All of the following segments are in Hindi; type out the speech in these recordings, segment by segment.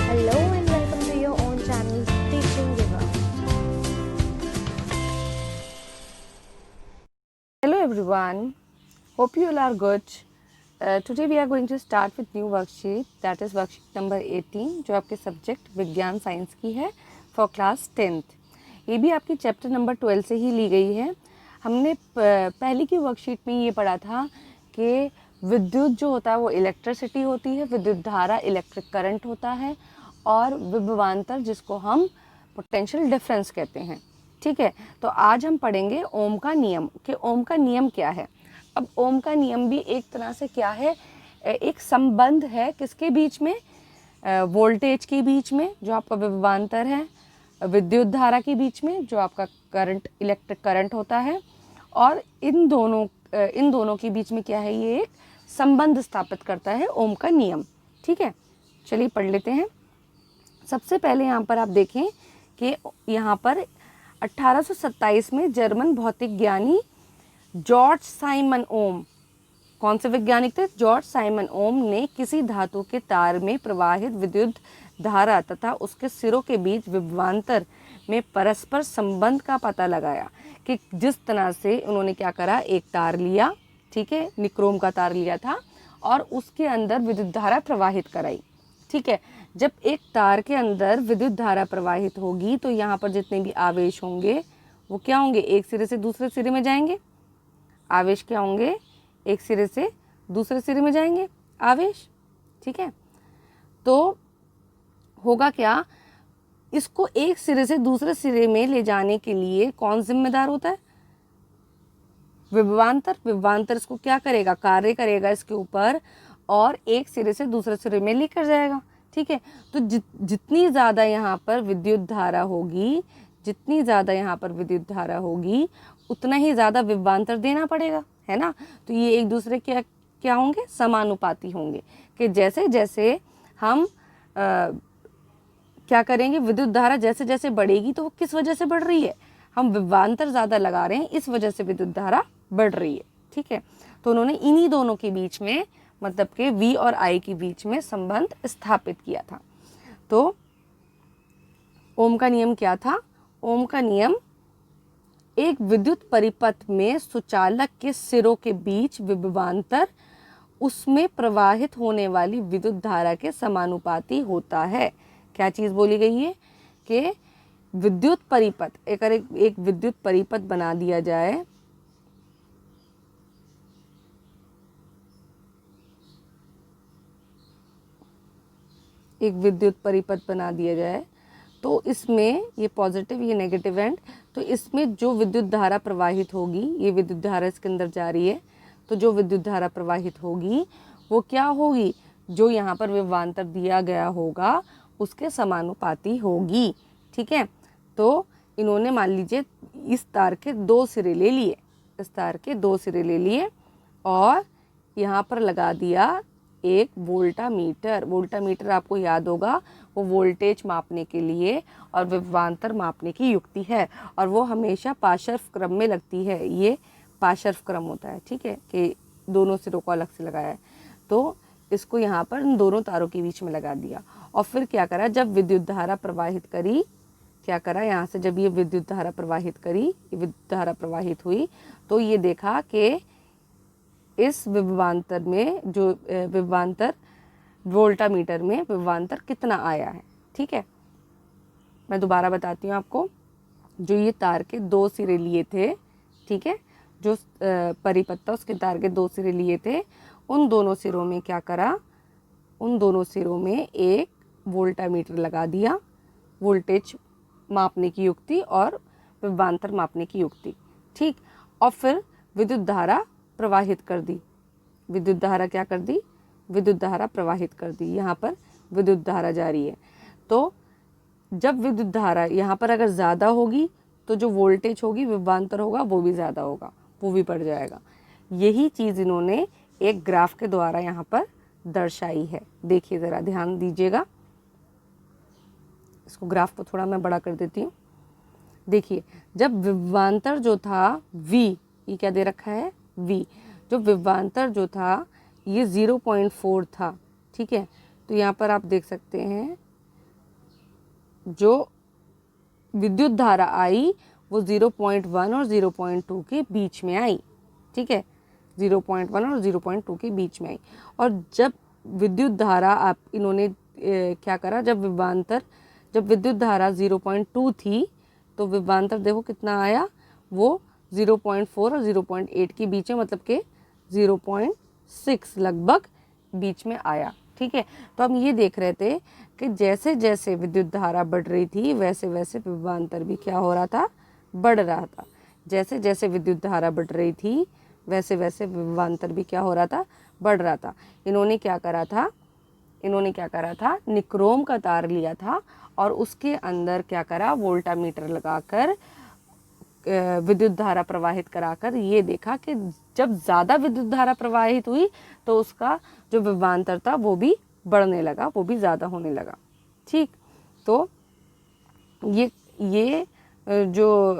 Hello and welcome to your own channel, Teaching Giver. Hello everyone, hope you all are good. Today we are going to start with new worksheet, that is worksheet number 18 जो आपके सब्जेक्ट विज्ञान साइंस की है फॉर क्लास 10th। ये भी आपकी चैप्टर नंबर 12 से ही ली गई है। हमने पहले की वर्कशीट में ये पढ़ा था कि विद्युत जो होता है वो इलेक्ट्रिसिटी होती है, विद्युत धारा इलेक्ट्रिक करंट होता है और विभवांतर जिसको हम पोटेंशियल डिफरेंस कहते हैं। ठीक है, तो आज हम पढ़ेंगे ओम का नियम कि ओम का नियम क्या है। अब ओम का नियम भी एक तरह से क्या है, एक संबंध है किसके बीच में, वोल्टेज के बीच में जो आपका विभवांतर है, विद्युत धारा के बीच में जो आपका करंट इलेक्ट्रिक करंट होता है, और इन दोनों के बीच में क्या है, ये एक संबंध स्थापित करता है ओम का नियम। ठीक है, चलिए पढ़ लेते हैं। सबसे पहले यहाँ पर आप देखें कि यहाँ पर 1827 में जर्मन भौतिक ज्ञानी जॉर्ज साइमन ओम, कौन से वैज्ञानिक थे, जॉर्ज साइमन ओम ने किसी धातु के तार में प्रवाहित विद्युत धारा तथा उसके सिरों के बीच विभवांतर में परस्पर संबंध का पता लगाया कि जिस तरह से उन्होंने क्या करा, एक तार लिया, ठीक है, निक्रोम का तार लिया था और उसके अंदर विद्युत धारा प्रवाहित कराई। ठीक है, जब एक तार के अंदर विद्युत धारा प्रवाहित होगी तो यहाँ पर जितने भी आवेश होंगे वो क्या होंगे, एक सिरे से दूसरे सिरे में जाएंगे। आवेश क्या होंगे, एक सिरे से दूसरे सिरे में जाएंगे आवेश। ठीक है, तो होगा क्या, इसको एक सिरे से दूसरे सिरे में ले जाने के लिए कौन जिम्मेदार होता है, विभवांतर। विभवांतर इसको क्या करेगा, कार्य करेगा इसके ऊपर और एक सिरे से दूसरे सिरे में लेकर जाएगा। ठीक है, तो जितनी ज़्यादा यहाँ पर विद्युत धारा होगी, जितनी ज़्यादा यहाँ पर विद्युत धारा होगी उतना ही ज़्यादा विभवांतर देना पड़ेगा, है ना। तो ये एक दूसरे के क्या होंगे, समानुपाती होंगे कि जैसे जैसे हम क्या करेंगे, विद्युत धारा जैसे जैसे बढ़ेगी तो वो किस वजह से बढ़ रही है, हम विभवांतर ज़्यादा लगा रहे हैं, इस वजह से विद्युत धारा बढ़ रही है। ठीक है, तो उन्होंने इन्हीं दोनों के बीच में, मतलब के V और I के बीच में संबंध स्थापित किया था। तो ओम का नियम क्या था, ओम का नियम एक विद्युत परिपथ में सुचालक के सिरों के बीच विभवांतर उसमें प्रवाहित होने वाली विद्युत धारा के समानुपाती होता है। क्या चीज़ बोली गई है कि विद्युत परिपथ, एक विद्युत परिपथ बना दिया जाए, एक विद्युत परिपथ बना दिया जाए तो इसमें ये पॉजिटिव ये नेगेटिव एंड, तो इसमें जो विद्युत धारा प्रवाहित होगी, ये विद्युत धारा इसके अंदर जा रही है, तो जो विद्युत धारा प्रवाहित होगी वो क्या होगी, जो यहाँ पर विभवांतर दिया गया होगा उसके समानुपाती होगी। ठीक है, तो इन्होंने मान लीजिए इस तार के दो सिरे ले लिए, इस तार के दो सिरे ले लिए और यहाँ पर लगा दिया एक वोल्टामीटर। वोल्टामीटर आपको याद होगा वो वोल्टेज मापने के लिए और विभवांतर मापने की युक्ति है और वो हमेशा पार्श्व क्रम में लगती है, ये पार्श्व क्रम होता है। ठीक है, कि दोनों सिरों को अलग से लगाया है, तो इसको यहाँ पर इन दोनों तारों के बीच में लगा दिया और फिर क्या करा, जब विद्युत धारा प्रवाहित करी, क्या करा यहाँ से, जब ये विद्युत धारा प्रवाहित करी, ये विद्युत धारा प्रवाहित हुई तो ये देखा कि इस विभवांतर में जो विभवांतर वोल्टामीटर में विभवांतर कितना आया है। ठीक है, मैं दोबारा बताती हूँ आपको, जो ये तार के दो सिरे लिए थे, ठीक है, जो परिपथ था उसके तार के दो सिरे लिए थे, उन दोनों सिरों में क्या करा, उन दोनों सिरों में एक वोल्टामीटर लगा दिया, वोल्टेज मापने की युक्ति और विभवांतर मापने की युक्ति। ठीक, और फिर विद्युत धारा प्रवाहित कर दी, विद्युत धारा क्या कर दी, विद्युत धारा प्रवाहित कर दी, यहाँ पर विद्युत धारा जा रही है। तो जब विद्युत धारा यहाँ पर अगर ज़्यादा होगी तो जो वोल्टेज होगी, विभवांतर होगा, वो भी ज़्यादा होगा, वो भी बढ़ जाएगा। यही चीज़ इन्होंने एक ग्राफ के द्वारा यहाँ पर दर्शाई है। देखिए ज़रा ध्यान दीजिएगा, इसको ग्राफ को थोड़ा मैं बड़ा कर देती हूँ। देखिए, जब विभवांतर जो था V, ये क्या दे रखा है V, जो विभवांतर जो था ये 0.4 था। ठीक है, तो यहाँ पर आप देख सकते हैं जो विद्युत धारा आई वो 0.1 और 0.2 के बीच में आई, ठीक है, 0.1 और 0.2 के बीच में आई। और जब विद्युत धारा आप इन्होंने क्या करा, जब विद्युत धारा 0.2 थी तो विभवांतर देखो कितना आया, वो 0.4 और 0.8 के बीच में, मतलब कि 0.6 लगभग बीच में आया, ठीक है। तो हम ये देख रहे थे कि जैसे जैसे विद्युत धारा बढ़ रही थी वैसे वैसे विभवांतर भी क्या हो रहा था, बढ़ रहा था। जैसे जैसे विद्युत धारा बढ़ रही थी वैसे वैसे विभवांतर भी क्या हो रहा था, बढ़ रहा था। इन्होंने क्या करा था, निक्रोम का तार लिया था और उसके अंदर क्या करा, वोल्टामीटर लगाकर विद्युत धारा प्रवाहित कराकर ये देखा कि जब ज़्यादा विद्युत धारा प्रवाहित हुई तो उसका जो विभवांतर था वो भी बढ़ने लगा, वो भी ज़्यादा होने लगा, ठीक। तो ये जो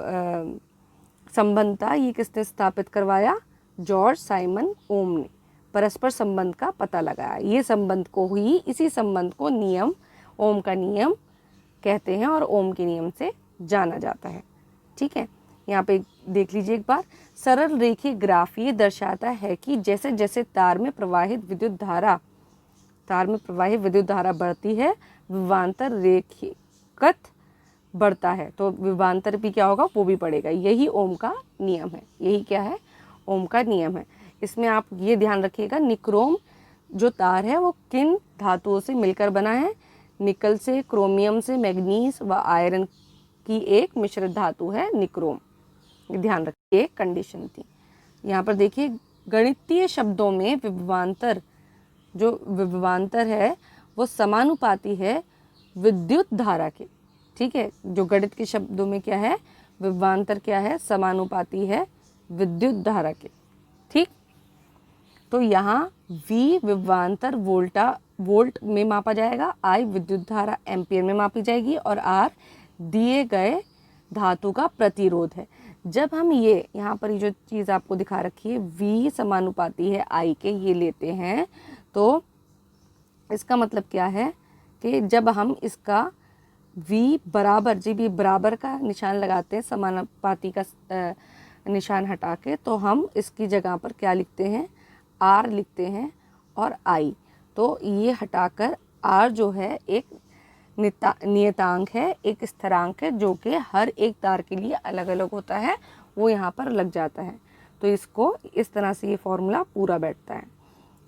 संबंध था ये किसने स्थापित करवाया, जॉर्ज साइमन ओम ने परस्पर संबंध का पता लगाया। ये संबंध को ही, इसी संबंध को नियम, ओम का नियम कहते हैं और ओम के नियम से जाना जाता है, ठीक है। यहाँ पे देख लीजिए एक बार, सरल रेखीय ग्राफ ये दर्शाता है कि जैसे जैसे तार में प्रवाहित विद्युत धारा बढ़ती है विभवांतर रेखीयगत बढ़ता है, तो विभवांतर भी क्या होगा, वो भी बढ़ेगा। यही ओम का नियम है, यही क्या है, ओम का नियम है। इसमें आप ये ध्यान रखिएगा, निक्रोम जो तार है वो किन धातुओं से मिलकर बना है, निकल से, क्रोमियम से, मैग्नीज व आयरन की एक मिश्रित धातु है निक्रोम। ध्यान रखिए, एक कंडीशन थी। यहाँ पर देखिए, गणितीय शब्दों में विभवांतर है वो समानुपाती है विद्युत धारा के, ठीक है। जो गणित के शब्दों में क्या है, विभवांतर क्या है, समानुपाती है विद्युत धारा के, ठीक। तो यहाँ V विभवांतर वोल्ट में मापा जाएगा, I विद्युत धारा एम्पियर में मापी जाएगी और R दिए गए धातु का प्रतिरोध है। जब हम ये यहाँ पर ये जो चीज़ आपको दिखा रखी है V समानुपाती है I के, ये लेते हैं तो इसका मतलब क्या है कि जब हम इसका V बराबर, जब ये बराबर का निशान लगाते हैं, समानुपाती का निशान हटा के, तो हम इसकी जगह पर क्या लिखते हैं, R लिखते हैं और I। तो ये हटाकर R जो है एक नियतांक है, एक स्थिरांक है जो कि हर एक तार के लिए अलग अलग होता है, वो यहाँ पर लग जाता है। तो इसको इस तरह से ये फॉर्मूला पूरा बैठता है।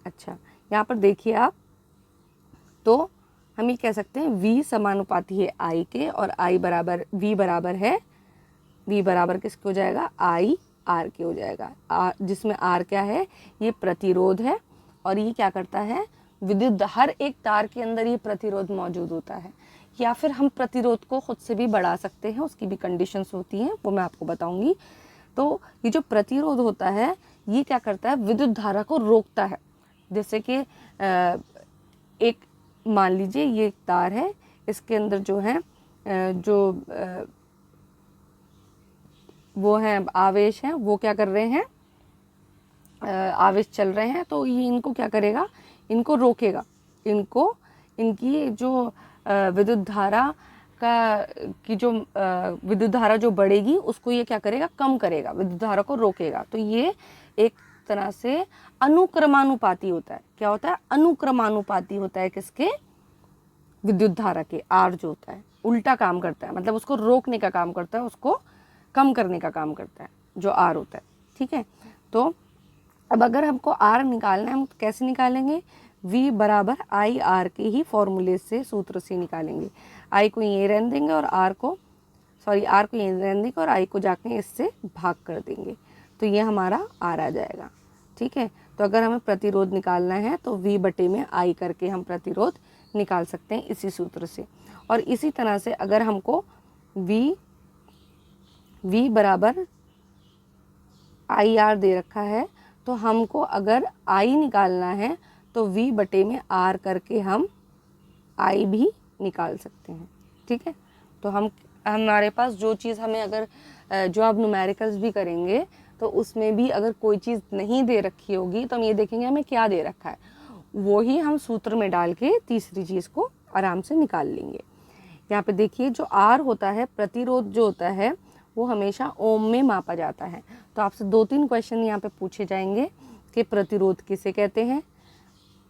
अच्छा, यहाँ पर देखिए आप, तो हम ये कह सकते हैं V समानुपाती है I के और V बराबर किसके हो जाएगा, I R के हो जाएगा। जिसमें R क्या है, ये प्रतिरोध है और ये क्या करता है, विद्युत हर एक तार के अंदर ये प्रतिरोध मौजूद होता है। या फिर हम प्रतिरोध को खुद से भी बढ़ा सकते हैं, उसकी भी कंडीशंस होती हैं, वो मैं आपको बताऊंगी। तो ये जो प्रतिरोध होता है ये क्या करता है, विद्युत धारा को रोकता है। जैसे कि एक मान लीजिए ये एक तार है, इसके अंदर जो है वो है आवेश हैं, वो क्या कर रहे हैं, आवेश चल रहे हैं, तो ये इनको क्या करेगा, इनको रोकेगा, इनकी जो विद्युत धारा विद्युत धारा जो बढ़ेगी उसको ये क्या करेगा, कम करेगा, विद्युत धारा को रोकेगा। तो ये एक तरह से अनुक्रमानुपाती होता है। क्या होता है, अनुक्रमानुपाती होता है किसके, विद्युत धारा के। आर जो होता है उल्टा काम करता है, मतलब उसको रोकने का काम करता है, उसको कम करने का काम करता है जो आर होता है, ठीक है। तो अब अगर हमको आर निकालना है, हम कैसे निकालेंगे, V बराबर आई आर के ही फॉर्मूले से, सूत्र से निकालेंगे। I को ये रहने देंगे और R को ये रहने देंगे और I को जाके इससे भाग कर देंगे, तो ये हमारा R आ जाएगा, ठीक है। तो अगर हमें प्रतिरोध निकालना है तो V बटे में I करके हम प्रतिरोध निकाल सकते हैं इसी सूत्र से। और इसी तरह से अगर हमको V बराबर आई आर दे रखा है, तो हमको अगर I निकालना है तो V बटे में R करके हम I भी निकाल सकते हैं, ठीक है। तो हमारे पास जो चीज़ हमें अगर जो आप न्यूमेरिकल्स भी करेंगे तो उसमें भी अगर कोई चीज़ नहीं दे रखी होगी तो हम ये देखेंगे हमें क्या दे रखा है, वो ही हम सूत्र में डाल के तीसरी चीज़ को आराम से निकाल लेंगे। यहाँ पे देखिए जो आर होता है, प्रतिरोध जो होता है वो हमेशा ओम में मापा जाता है। तो आपसे 2-3 क्वेश्चन यहाँ पे पूछे जाएंगे कि प्रतिरोध किसे कहते हैं,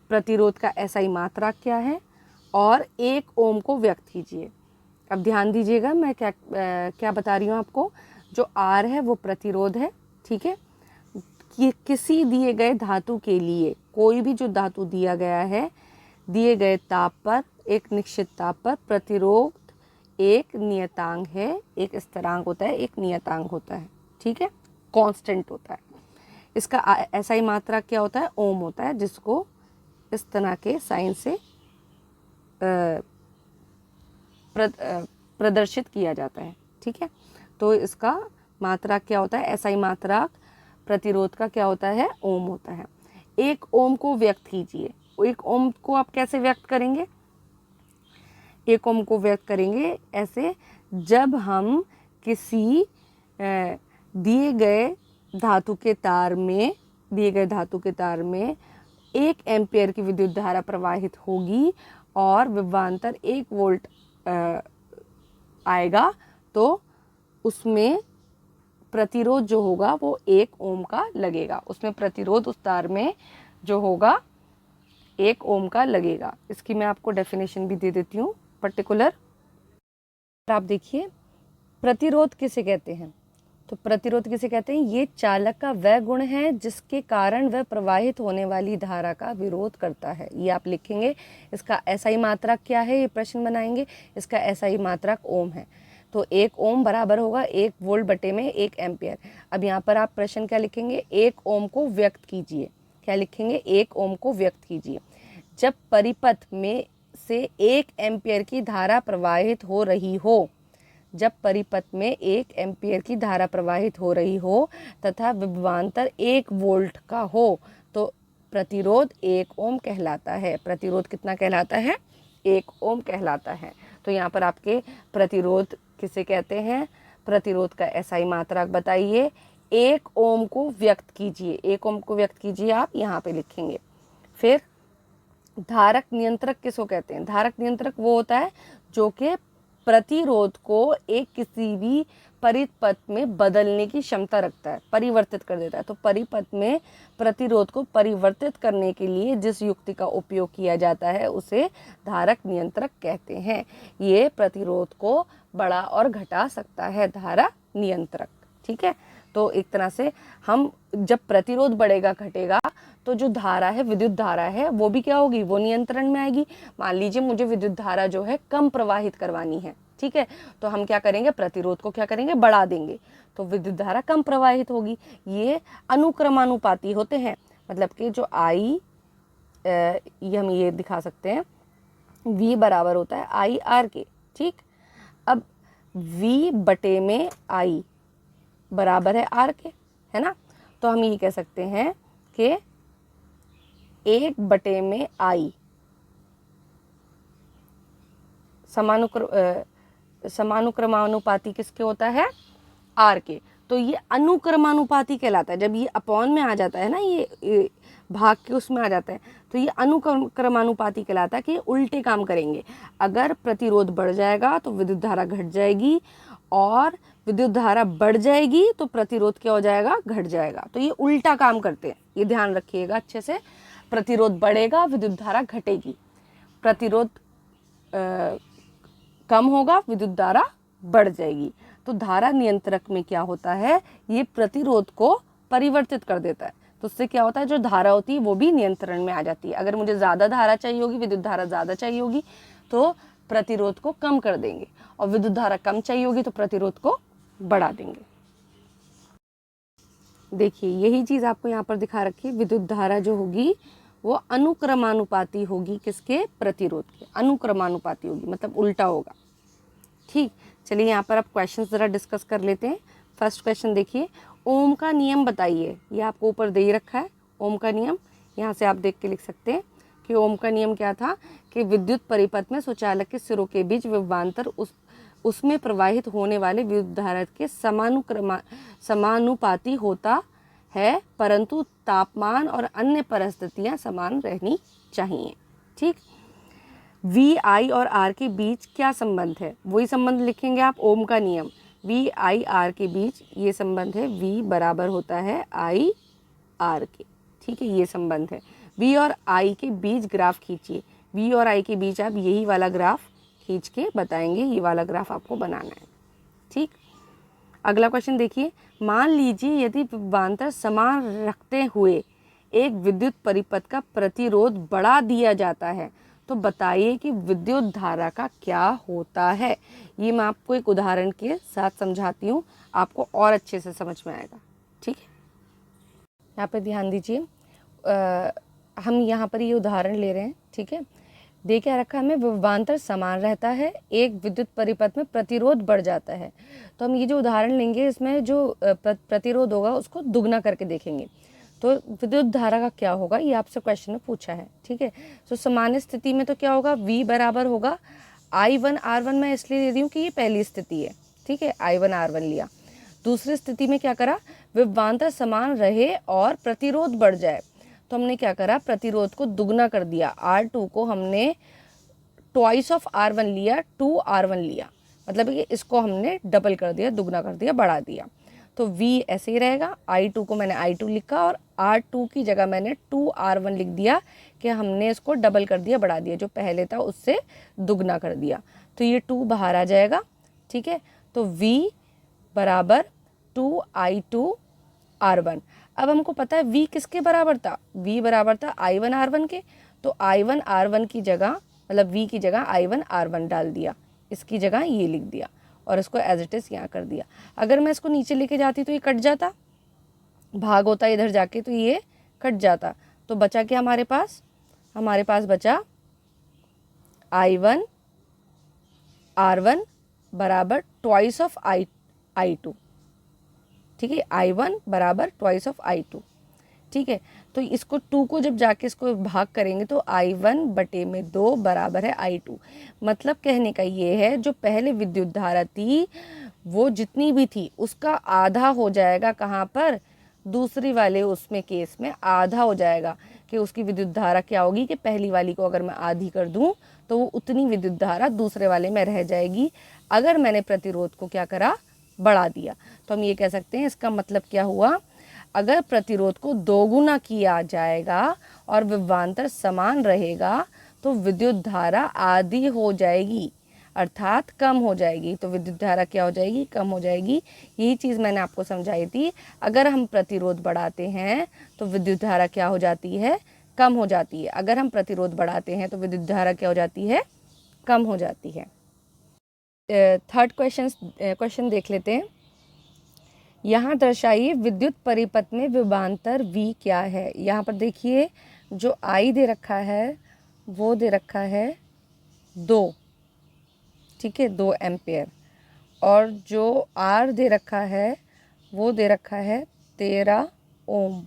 प्रतिरोध का एसआई मात्रक क्या है, और 1 ओम को व्यक्त कीजिए। अब ध्यान दीजिएगा मैं क्या बता रही हूँ आपको। जो आर है वो प्रतिरोध है, ठीक है। कि किसी दिए गए धातु के लिए, कोई भी जो धातु दिया गया है, दिए गए ताप पर, एक निश्चित ताप पर प्रतिरोध एक नियतांक है, एक स्थिरांक होता है, एक नियतांक होता है, ठीक है, कांस्टेंट होता है। इसका एसआई मात्रा क्या होता है, ओम होता है, जिसको इस तरह के साइन से प्रदर्शित किया जाता है, ठीक है। तो इसका मात्रा क्या होता है, एसआई मात्रा प्रतिरोध का क्या होता है, ओम होता है। 1 ओम को व्यक्त कीजिए। 1 ओम को आप कैसे व्यक्त करेंगे, 1 ओम को व्यक्त करेंगे ऐसे, जब हम किसी दिए गए धातु के तार में 1 एम्पियर की विद्युत धारा प्रवाहित होगी और विभवांतर 1 वोल्ट आएगा, तो उसमें प्रतिरोध जो होगा वो 1 ओम का लगेगा। उसमें प्रतिरोध उस तार में जो होगा 1 ओम का लगेगा। इसकी मैं आपको डेफिनेशन भी दे देती हूँ पर्टिकुलर। आप देखिए प्रतिरोध किसे कहते हैं, तो प्रतिरोध किसे कहते हैं, ये चालक का वह गुण है जिसके कारण वह प्रवाहित होने वाली धारा का विरोध करता है। ये आप लिखेंगे। इसका एसआई मात्रक क्या है, ये प्रश्न बनाएंगे। इसका एसआई मात्रक ओम है। तो 1 ओम बराबर होगा 1 वोल्ट बटे में 1 एम्पियर। अब यहाँ पर आप प्रश्न क्या लिखेंगे, 1 ओम को व्यक्त कीजिए। क्या लिखेंगे, 1 ओम को व्यक्त कीजिए। जब परिपथ में से 1 एम्पियर की धारा प्रवाहित हो रही हो, जब परिपथ में 1 एम्पियर की धारा प्रवाहित हो रही हो तथा विभवांतर 1 वोल्ट का हो, तो प्रतिरोध 1 ओम कहलाता है। प्रतिरोध कितना कहलाता है, 1 ओम कहलाता है। तो यहाँ पर आपके प्रतिरोध किसे कहते हैं, प्रतिरोध का एसआई मात्रक बताइए। 1 ओम को व्यक्त कीजिए। 1 ओम को व्यक्त कीजिए, आप यहाँ पे लिखेंगे। फिर धारक नियंत्रक किसको कहते हैं, धारक नियंत्रक वो होता है जो कि प्रतिरोध को एक किसी भी परिपथ में बदलने की क्षमता रखता है, परिवर्तित कर देता है। तो परिपथ में प्रतिरोध को परिवर्तित करने के लिए जिस युक्ति का उपयोग किया जाता है उसे धारक नियंत्रक कहते हैं। ये प्रतिरोध को बढ़ा और घटा सकता है, धारा नियंत्रक, ठीक है। तो एक तरह से हम जब प्रतिरोध बढ़ेगा घटेगा तो जो धारा है, विद्युत धारा है, वो भी क्या होगी, वो नियंत्रण में आएगी। मान लीजिए मुझे विद्युत धारा जो है कम प्रवाहित करवानी है, ठीक है, तो हम क्या करेंगे, प्रतिरोध को क्या करेंगे, बढ़ा देंगे, तो विद्युत धारा कम प्रवाहित होगी। ये अनुक्रमानुपाती होते हैं, मतलब कि जो आई हम ये दिखा सकते हैं, V बराबर होता है आई आर के, ठीक। अब V बटे में I बराबर है आर के, है ना। तो हम ये कह सकते हैं कि 1 बटे में I समानुक्रमानुपाती किसके होता है, आर के। तो ये अनुक्रमानुपाती कहलाता है। जब ये अपॉन में आ जाता है ना, ये भाग के उसमें आ जाता है, तो ये अनुक्रमानुपाती कहलाता है कि उल्टे काम करेंगे। अगर प्रतिरोध बढ़ जाएगा तो विद्युत धारा घट जाएगी, और विद्युत धारा बढ़ जाएगी तो प्रतिरोध क्या हो जाएगा, घट जाएगा। तो ये उल्टा काम करते हैं, ये ध्यान रखिएगा अच्छे से। प्रतिरोध बढ़ेगा, विद्युत धारा घटेगी। प्रतिरोध कम होगा, विद्युत धारा बढ़ जाएगी। तो धारा नियंत्रक में क्या होता है, ये प्रतिरोध को परिवर्तित कर देता है। तो उससे क्या होता है, जो धारा होती है वो भी नियंत्रण में आ जाती है। अगर मुझे ज़्यादा धारा चाहिए होगी, विद्युत धारा ज़्यादा चाहिए होगी, तो प्रतिरोध को कम कर देंगे, और विद्युत धारा कम चाहिए होगी तो प्रतिरोध को बढ़ा देंगे। देखिए यही चीज़ आपको यहाँ पर दिखा रखी है। विद्युत धारा जो होगी वो अनुक्रमानुपाती होगी, किसके, प्रतिरोध के अनुक्रमानुपाती होगी, मतलब उल्टा होगा, ठीक। चलिए यहाँ पर आप क्वेश्चन ज़रा डिस्कस कर लेते हैं। फर्स्ट क्वेश्चन देखिए, ओम का नियम बताइए। ये आपको ऊपर दे ही रखा है ओम का नियम, यहाँ से आप देख के लिख सकते हैं कि ओम का नियम क्या था कि विद्युत परिपथ में सुचालक के सिरों के बीच विभवांतर उसमें प्रवाहित होने वाले विद्युत धारा के समानुपाती होता है, परंतु तापमान और अन्य परिस्थितियां समान रहनी चाहिए, ठीक। वी आई और आर के बीच क्या संबंध है, वही संबंध लिखेंगे आप, ओम का नियम। वी आई आर के बीच ये संबंध है, वी बराबर होता है आई आर के, ठीक है, ये संबंध है। वी और आई के बीच ग्राफ खींचिए, वी और आई के बीच आप यही वाला ग्राफ खींच के बताएंगे, ये वाला ग्राफ आपको बनाना है, ठीक। अगला क्वेश्चन देखिए, मान लीजिए यदि विभवांतर समान रखते हुए एक विद्युत परिपथ का प्रतिरोध बढ़ा दिया जाता है तो बताइए कि विद्युत धारा का क्या होता है। ये मैं आपको एक उदाहरण के साथ समझाती हूँ, आपको और अच्छे से समझ में आएगा, ठीक है। यहाँ पे ध्यान दीजिए, हम यहाँ पर ये उदाहरण ले रहे हैं, ठीक है। दे क्या रखा हमें, विभवांतर समान रहता है, एक विद्युत परिपथ में प्रतिरोध बढ़ जाता है। तो हम ये जो उदाहरण लेंगे इसमें जो प्रतिरोध होगा उसको दुगना करके देखेंगे, तो विद्युत धारा का क्या होगा, ये आपसे क्वेश्चन में पूछा है, ठीक है। तो सामान्य स्थिति में तो क्या होगा, V बराबर होगा I1 R1, मैं इसलिए दे रही हूँ कि ये पहली स्थिति है, ठीक है, I1 R1 लिया। दूसरी स्थिति में क्या करा, विभवांतर समान रहे और प्रतिरोध बढ़ जाए, तो हमने क्या करा, प्रतिरोध को दुगना कर दिया, R2 को हमने ट्वाइस ऑफ R1 लिया, 2R1 लिया, मतलब कि इसको हमने डबल कर दिया, दुगना कर दिया, बढ़ा दिया। तो V ऐसे ही रहेगा, I2 को मैंने I2 लिखा और R2 की जगह मैंने 2R1 लिख दिया कि हमने इसको डबल कर दिया, बढ़ा दिया, जो पहले था उससे दुगना कर दिया, तो ये 2 बाहर आ जाएगा, ठीक है। तो V बराबर 2I2 R1। अब हमको पता है V किसके बराबर था, V बराबर था I1 R1 के, तो I1 R1 की जगह, मतलब V की जगह I1 R1 डाल दिया, इसकी जगह ये लिख दिया और इसको एज इट इज़ यहाँ कर दिया। अगर मैं इसको नीचे लेके जाती तो ये कट जाता, भाग होता इधर जाके तो ये कट जाता, तो बचा क्या हमारे पास, हमारे पास बचा I1 R1 बराबर ट्वाइस ऑफ I2, ठीक है, I1 बराबर ट्वाइस ऑफ I2, ठीक है। तो इसको 2 को जब जाके इसको भाग करेंगे तो I1 बटे में 2 बराबर है I2। मतलब कहने का ये है, जो पहले विद्युत धारा थी वो जितनी भी थी उसका आधा हो जाएगा, कहाँ पर, दूसरी वाले उसमें केस में आधा हो जाएगा, कि उसकी विद्युत धारा क्या होगी कि पहली वाली को अगर मैं आधी कर दूं तो वो उतनी विद्युत धारा दूसरे वाले में रह जाएगी, अगर मैंने प्रतिरोध को क्या करा, बढ़ा दिया। तो हम ये कह सकते हैं, इसका मतलब क्या हुआ, अगर प्रतिरोध को दोगुना किया जाएगा और विभवांतर समान रहेगा तो विद्युत धारा आधी हो जाएगी, अर्थात कम हो जाएगी। तो विद्युत धारा क्या हो जाएगी, कम हो जाएगी। यही चीज़ मैंने आपको समझाई थी, अगर हम प्रतिरोध बढ़ाते हैं तो विद्युत धारा क्या हो जाती है, कम हो जाती है। अगर हम प्रतिरोध बढ़ाते हैं तो विद्युत धारा क्या हो जाती है, कम हो जाती है। थर्ड क्वेश्चन देख लेते हैं। यहाँ दर्शाइए विद्युत परिपथ में विभवांतर V क्या है। यहाँ पर देखिए, जो I दे रखा है वो दे रखा है 2, ठीक है, 2 एम्पेयर, और जो R दे रखा है वो दे रखा है 13 ओम,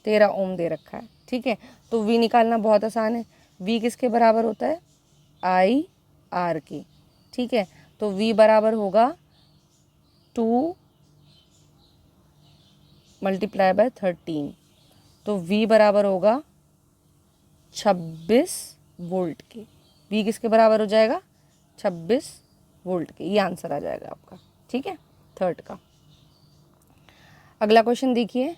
13 ओम दे रखा है, ठीक है। तो V निकालना बहुत आसान है, V किसके बराबर होता है, I R की, ठीक है। तो V बराबर होगा 2 मल्टीप्लाई बाय 13, तो V बराबर होगा 26 वोल्ट के। V किसके बराबर हो जाएगा, 26 वोल्ट के, ये आंसर आ जाएगा आपका, ठीक है, थर्ड का। अगला क्वेश्चन देखिए,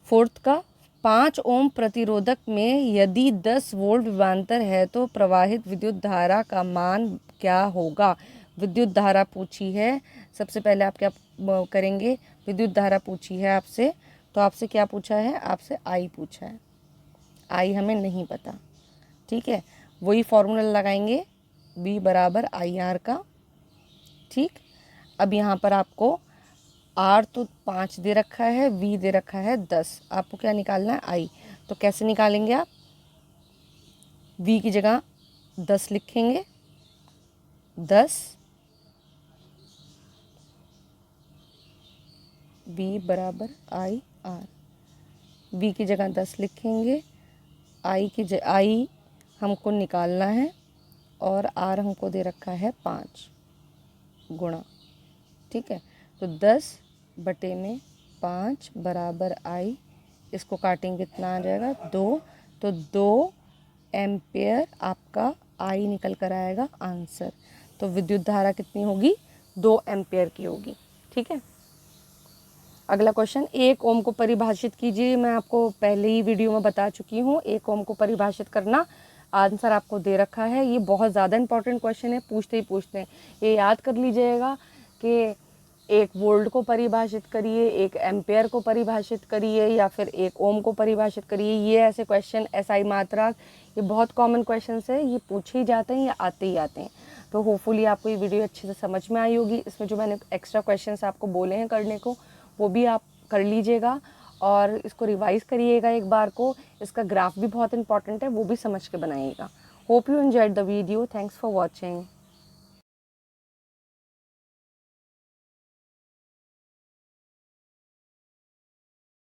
फोर्थ का, 5 ओम प्रतिरोधक में यदि 10 वोल्ट विभवांतर है तो प्रवाहित विद्युत धारा का मान क्या होगा। विद्युत धारा पूछी है, सबसे पहले आप क्या करेंगे, विद्युत धारा पूछी है आपसे, तो आपसे क्या पूछा है, आपसे I पूछा है, I हमें नहीं पता, ठीक है। वही फॉर्मूला लगाएंगे, B बराबर IR का, ठीक। अब यहाँ पर आपको R तो 5 दे रखा है, V दे रखा है 10, आपको क्या निकालना है, I। तो कैसे निकालेंगे आप, V की जगह 10 लिखेंगे, 10 V बराबर IR, V की जगह 10 लिखेंगे, I हमको निकालना है और R हमको दे रखा है 5 गुणा, ठीक है। तो 10 बटे में 5 बराबर I, इसको काटेंगे कितना आ जाएगा, 2, तो 2 एम्पेयर आपका आई निकल कर आएगा आंसर। तो विद्युत धारा कितनी होगी, 2 एम्पेयर की होगी। ठीक है। अगला क्वेश्चन, 1 ओम को परिभाषित कीजिए। मैं आपको पहले ही वीडियो में बता चुकी हूँ 1 ओम को परिभाषित करना। आंसर आपको दे रखा है। ये बहुत ज़्यादा इंपॉर्टेंट क्वेश्चन है, पूछते ही पूछते हैं। ये याद कर लीजिएगा कि 1 वोल्ट को परिभाषित करिए, 1 एम्पेयर को परिभाषित करिए, या फिर 1 ओम को परिभाषित करिए। ये ऐसे क्वेश्चन, एसआई मात्रक, ये बहुत कॉमन क्वेश्चन है, ये पूछे ही जाते हैं या आते ही आते हैं। तो होपफुली आपको ये वीडियो अच्छे से समझ में आई होगी। इसमें जो मैंने एक्स्ट्रा क्वेश्चन आपको बोले हैं करने को, वो भी आप कर लीजिएगा और इसको रिवाइज करिएगा एक बार को। इसका ग्राफ भी बहुत इंपॉर्टेंट है, वो भी समझ के बनाइएगा। Hope you enjoyed the video. Thanks for watching.